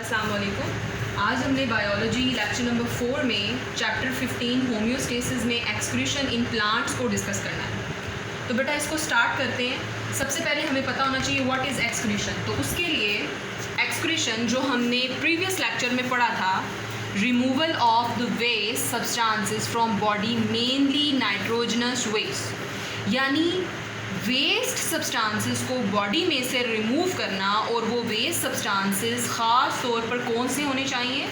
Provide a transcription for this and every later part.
अस्सलाम वालेकुम। आज हमने बायोलॉजी लेक्चर नंबर 4 में चैप्टर 15 होम्योस्टेसिस में एक्सक्रीशन इन प्लांट्स को डिस्कस करना है। तो बेटा इसको स्टार्ट करते हैं। सबसे पहले हमें पता होना चाहिए व्हाट इज़ एक्सक्रीशन। तो उसके लिए एक्सक्रीशन जो हमने प्रीवियस लेक्चर में पढ़ा था, removal of the waste substances from body mainly nitrogenous waste, यानी वेस्ट सब्सटेंसेस को बॉडी में से रिमूव करना। और वो वेस्ट सब्सटेंसेस ख़ास तौर पर कौन से होने चाहिए?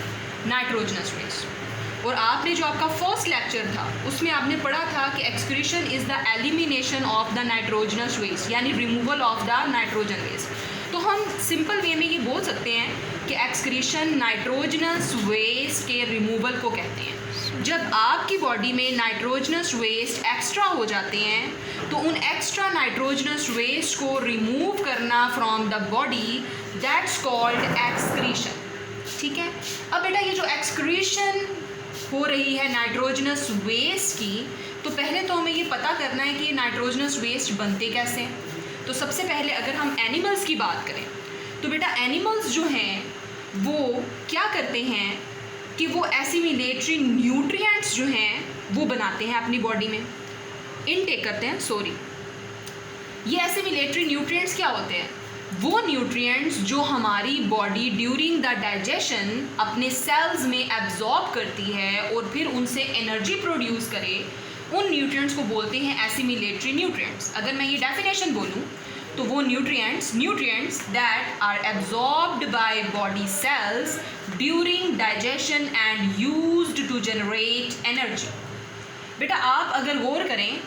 Nitrogenous waste. और आपने जो आपका फर्स्ट लेक्चर था उसमें आपने पढ़ा था कि excretion is the elimination of the nitrogenous waste, यानी removal of the nitrogen waste. तो हम सिंपल वे में ये बोल सकते हैं कि एक्सक्रीशन नाइट्रोजनस वेस्ट के रिमूवल को कहते हैं। जब आपकी बॉडी में नाइट्रोजनस वेस्ट एक्स्ट्रा हो जाते हैं तो उन एक्स्ट्रा नाइट्रोजनस वेस्ट को रिमूव करना from the body, that's called excretion. ठीक है। अब बेटा ये जो एक्सक्रीशन हो रही है नाइट्रोजनस वेस्ट की, तो पहले तो हमें ये पता करना है कि ये नाइट्रोजनस वेस्ट बनते कैसे हैं। तो सबसे पहले अगर हम एनिमल्स की बात करें तो बेटा एनिमल्स जो हैं वो क्या करते हैं कि वो एसिमिलेटरी न्यूट्रिएंट्स जो हैं वो बनाते हैं अपनी बॉडी में, इनटेक करते हैं। ये एसिमिलेटरी न्यूट्रिएंट्स क्या होते हैं? वो न्यूट्रिएंट्स जो हमारी बॉडी ड्यूरिंग द डाइजेशन अपने सेल्स में एब्जॉर्ब करती है और फिर उनसे एनर्जी प्रोड्यूस करे, उन न्यूट्रिएंट्स को बोलते हैं एसिमिलेटरी न्यूट्रिएंट्स। अगर मैं ये डेफिनेशन बोलूँ तो वो nutrients that are absorbed by body cells during digestion and used to generate energy. बेटा आप अगर गौर करें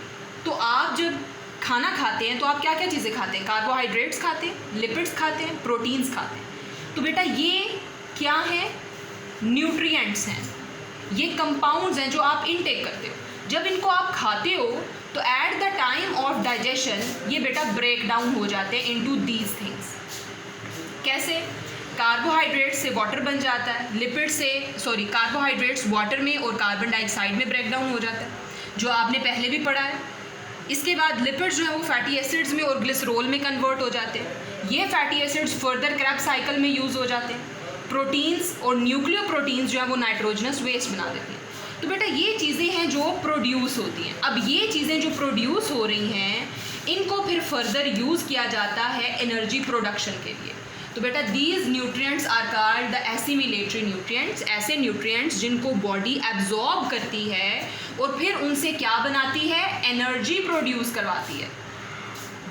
तो आप जब खाना खाते हैं तो आप क्या क्या चीज़ें खाते हैं? कार्बोहाइड्रेट्स खाते हैं, लिपिड्स खाते हैं, प्रोटीन्स खाते हैं। तो बेटा ये क्या है? न्यूट्रिएंट्स हैं, ये कंपाउंड्स हैं जो आप इनटेक करते हो। जब इनको आप खाते हो तो at the time of digestion ये बेटा ब्रेक डाउन हो जाते हैं इनटू दीज थिंग्स। कैसे? कार्बोहाइड्रेट्स से वाटर बन जाता है, कार्बोहाइड्रेट्स वाटर में और कार्बन डाइऑक्साइड में ब्रेक डाउन हो जाता है, जो आपने पहले भी पढ़ा है। इसके बाद लिपिड्स जो है वो फैटी एसिड्स में और ग्लिसरॉल में कन्वर्ट हो जाते हैं। ये fatty acids further Krebs cycle में यूज़ हो जाते हैं। प्रोटीन्स और न्यूक्लियो प्रोटीन्स जो है वो नाइट्रोजनस वेस्ट बना देते हैं। तो बेटा ये चीज़ें हैं जो प्रोड्यूस होती हैं। अब ये चीज़ें जो प्रोड्यूस हो रही हैं इनको फिर फर्दर यूज़ किया जाता है एनर्जी प्रोडक्शन के लिए। तो बेटा these nutrients are called the assimilatory nutrients, ऐसे न्यूट्रिएंट्स जिनको बॉडी एब्जॉर्ब करती है और फिर उनसे क्या बनाती है? एनर्जी प्रोड्यूस करवाती है।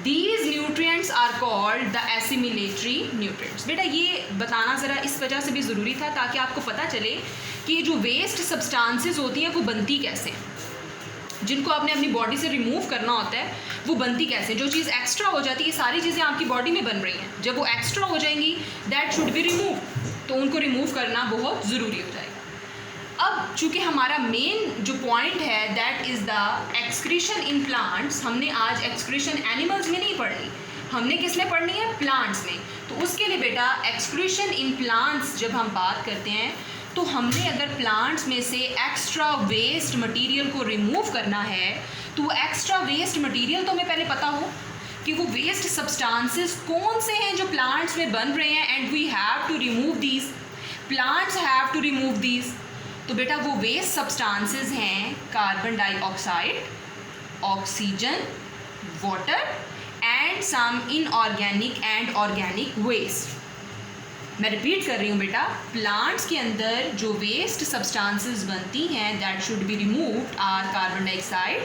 These nutrients are called the assimilatory nutrients. बेटा ये बताना ज़रा इस वजह से भी ज़रूरी था ताकि आपको पता चले कि जो वेस्ट सब्सटेंसेस होती हैं वो बनती कैसे हैं, जिनको आपने अपनी बॉडी से रिमूव करना होता है वो बनती कैसे। जो चीज़ एक्स्ट्रा हो जाती है, ये सारी चीज़ें आपकी बॉडी में बन रही हैं, जब वो एक्स्ट्रा हो जाएंगी दैट शुड बी रिमूव, तो उनको रिमूव करना बहुत ज़रूरी हो जाएगा। अब चूँकि हमारा मेन जो पॉइंट है that is the excretion in plants, हमने आज एक्सक्रीशन एनिमल्स में नहीं पढ़नी, हमने किस में पढ़नी है? प्लांट्स में। तो उसके लिए बेटा एक्सक्रीशन इन प्लांट्स जब हम बात करते हैं तो हमने अगर प्लांट्स में से एक्स्ट्रा वेस्ट मटेरियल को रिमूव करना है तो वो एक्स्ट्रा वेस्ट मटेरियल तो हमें पहले पता हो कि वो वेस्ट सब्सटेंसेस कौन से हैं जो प्लांट्स में बन रहे हैं, and we have to remove these, plants have to remove these. तो बेटा वो वेस्ट सब्सटेंसेस हैं carbon dioxide, oxygen, water and some inorganic and organic waste. मैं रिपीट कर रही हूँ बेटा, प्लांट्स के अंदर जो वेस्ट सब्सटेंसेस बनती हैं that should be removed are carbon dioxide,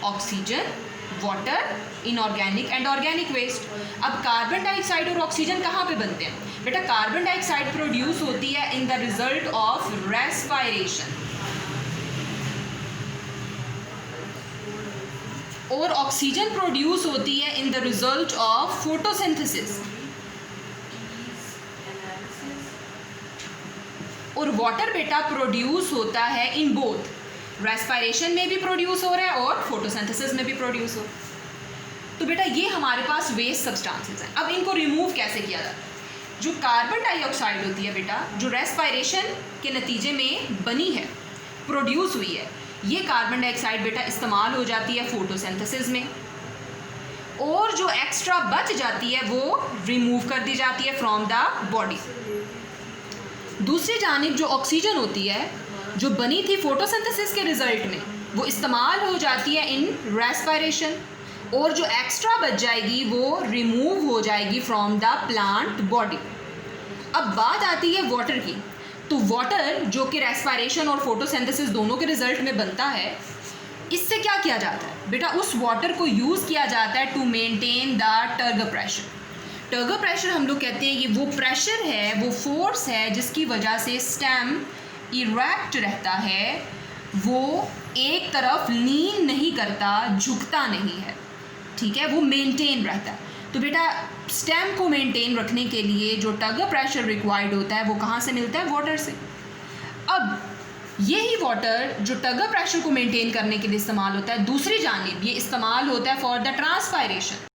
oxygen, water, inorganic and organic waste. अब कार्बन डाइऑक्साइड और ऑक्सीजन कहाँ पे बनते हैं? बेटा कार्बन डाइऑक्साइड प्रोड्यूस होती है in the result of respiration, और ऑक्सीजन प्रोड्यूस होती है in the result of photosynthesis, और वाटर बेटा प्रोड्यूस होता है इन बोथ, रेस्पिरेशन में भी प्रोड्यूस हो रहा है और फोटोसिंथेसिस में भी प्रोड्यूस हो। तो बेटा ये हमारे पास वेस्ट सब्सटेंसेस हैं। अब इनको रिमूव कैसे किया जाता है? जो कार्बन डाइऑक्साइड होती है बेटा, जो रेस्पिरेशन के नतीजे में बनी है, प्रोड्यूस हुई है, ये कार्बन डाइऑक्साइड बेटा इस्तेमाल हो जाती है फोटोसिंथेसिस में, और जो एक्स्ट्रा बच जाती है वो रिमूव कर दी जाती है फ्रॉम द बॉडी। दूसरी जानिब जो ऑक्सीजन होती है, जो बनी थी फोटोसिंथेसिस के रिजल्ट में, वो इस्तेमाल हो जाती है इन रेस्पिरेशन, और जो एक्स्ट्रा बच जाएगी वो रिमूव हो जाएगी फ्रॉम द प्लांट बॉडी। अब बात आती है वाटर की। तो वाटर जो कि रेस्पिरेशन और फोटोसिंथेसिस दोनों के रिजल्ट में बनता है, इससे क्या किया जाता है बेटा? उस वाटर को यूज़ किया जाता है to maintain the turgor pressure. Turgor pressure हम लोग कहते हैं ये वो प्रेशर है, वो फोर्स है जिसकी वजह से स्टेम इरेक्ट रहता है, वो एक तरफ लीन नहीं करता, झुकता नहीं है, ठीक है, वो मेंटेन रहता है। तो बेटा स्टेम को मेंटेन रखने के लिए जो टर्गर प्रेशर रिक्वायर्ड होता है वो कहाँ से मिलता है? वाटर से। अब यही वाटर जो टर्गर प्रेशर को मेंटेन करने के लिए इस्तेमाल होता है, दूसरी जानिब ये इस्तेमाल होता है फॉर द ट्रांसपायरेशन।